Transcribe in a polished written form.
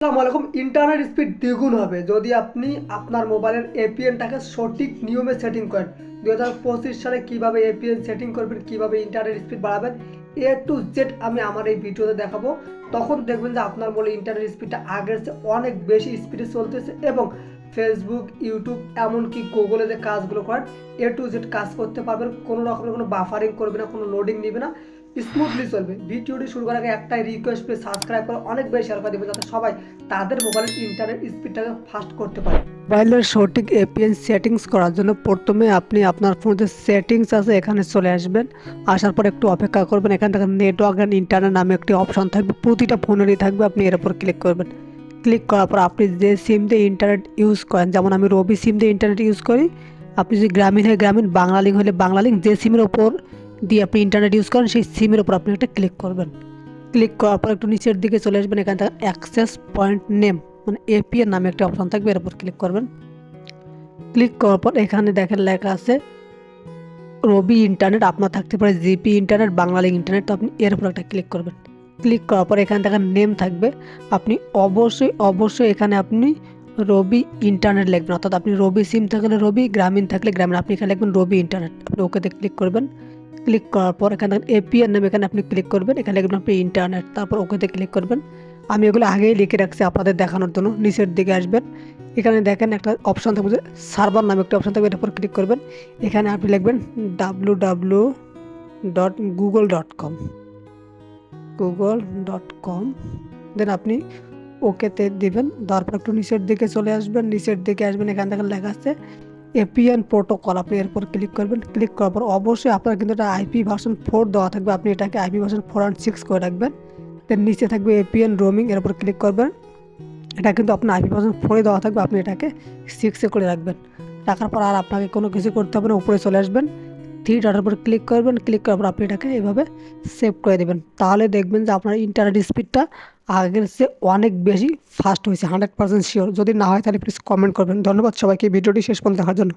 আসসালামু আলাইকুম। Internet speed দ্বিগুণ হবে যদি আপনি আপনার মোবাইলের এপিএনটাকে সঠিক নিয়মে সেটিং করেন। 2025 সালে কিভাবে এপিএন সেটিং করবেন, কিভাবে ইন্টারনেট স্পিড বাড়াবেন, A to Z আমি আমার এই ভিডিওতে দেখাবো। তখন দেখবেন যে আপনার মোবাইলে ইন্টারনেট স্পিডটা আগের চেয়ে অনেক বেশি স্পিডে চলতেছে এবং ফেসবুক, ইউটিউব এমনকি গুগলে যে কাজগুলো করেন A to Z কাজ করতে পারবেন। কোনো রকমের কোনো বাফারিং করবে না, কোনো লোডিং নেবে না, স্মুথলি চলবে। ভিডিওটি শুরু করার আগে একটাই রিকোয়েস্ট, প্লিজ সাবস্ক্রাইব করে অনেক বেশি শেয়ার করে দেবেন যাতে সবাই তাদের মোবাইলের ইন্টারনেট স্পিডটাকে ফাস্ট করতে পারে। মোবাইলের সঠিক এপিএন সেটিংস করার জন্য প্রথমে আপনি আপনার ফোনে যে সেটিংস আছে এখানে চলে আসবেন। আসার পর একটু অপেক্ষা করবেন। এখান থেকে নেটওয়ার্ক অ্যান্ড ইন্টারনেট নামে একটি অপশন থাকবে, প্রতিটা ফোনেরই থাকবে। আপনি এর উপর ক্লিক করবেন। ক্লিক করার পর আপনি যে সিম দিয়ে ইন্টারনেট ইউজ করেন, যেমন আমি রবি সিম দিয়ে ইন্টারনেট ইউজ করি, আপনি যদি গ্রামীণ হয় গ্রামীণ, বাংলা লিঙ্ক হলে বাংলা লিঙ্ক, যে সিমের ওপর দিয়ে আপনি ইন্টারনেট ইউজ করেন সেই সিমের উপর আপনি একটা ক্লিক করবেন। ক্লিক করার পর একটু নিচের দিকে চলে আসবেন। এখান থেকে অ্যাক্সেস পয়েন্ট নেম মানে এপিএন নামে একটা অপশন থাকবে, এর উপর ক্লিক করবেন। ক্লিক করার পর এখানে দেখেন লেখা আছে রবি ইন্টারনেট, আপনার থাকতে পারে GP internet, Bangla link internet. তো আপনি এর উপর একটা ক্লিক করবেন। ক্লিক করার পর এখানে দেখেন নেম থাকবে, আপনি অবশ্যই এখানে আপনি রবি ইন্টারনেট লিখবেন। অর্থাৎ আপনি রবি সিম থাকলে রবি, গ্রামীণ থাকলে গ্রামীণ, আপনি এখানে লিখবেন রবি ইন্টারনেট। আপনি ওকেতে ক্লিক করবেন। ক্লিক করার পর এখানে দেখেন এপিএন নামে, এখানে আপনি ক্লিক করবেন। এখানে লিখবেন আপনি ইন্টারনেট, তারপর ওকেতে ক্লিক করবেন। আমি এগুলো আগেই লিখে রাখছি আপনাদের দেখানোর জন্য। নিচের দিকে আসবেন, এখানে দেখেন একটা অপশন থাকবে যে সার্ভার নামে একটা অপশন থাকবে, এটার উপর ক্লিক করবেন। এখানে আপনি লিখবেন www.google.com, দেন আপনি ওকেতে দিবেন। তারপর একটু নিচের দিকে চলে আসবেন। এখানে দেখেন লেখা আছে এপিএন প্রোটোকল, আপনি এরপর ক্লিক করবেন। ক্লিক করার পর অবশ্যই আপনার কিন্তু এটা আইপি ভার্সন 4 দেওয়া থাকবে, আপনি এটাকে আইপি ভার্সন 4 and 6 করে রাখবেন। দেন নিচে থাকবে এপিএন রোমিং, এর উপর ক্লিক করবেন। এটা কিন্তু আপনার আইপি ভার্সন 4 দেওয়া থাকবে, আপনি এটাকে 6 করে রাখবেন। রাখার পর আর আপনাকে কোনো কিছু করতে হবে না, উপরে চলে আসবেন, থ্রি ডটের উপর ক্লিক করবেন। ক্লিক করার পর আপনি এটাকে এভাবে সেভ করে দেবেন। তাহলে দেখবেন যে আপনার ইন্টারনেট স্পিডটা আগের চেয়ে অনেক বেশি ফাস্ট হয়েছে, 100% শিওর। যদি না হয় তাহলে প্লিজ কমেন্ট করবেন। ধন্যবাদ সবাইকে ভিডিওটি শেষ পর্যন্ত দেখার জন্য।